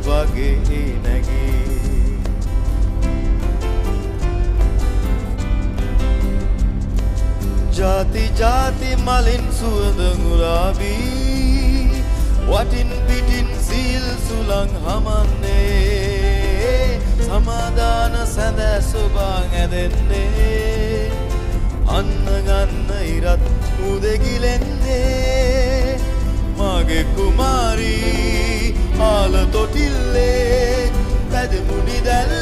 වගේ නැගේ ජාති ජාති මලින් සුවඳ ගුලාබී වටින් පිටින් සීල් සුළං හමන්නේ සමාදාන සැඳ සුභාං ඇදෙන්නේ අන්න ගන්න ඉරත් උදෙගිලෙන්නේ මගේ කුමාරී ආල තොටිල්ලේ පැදමුණි දැල්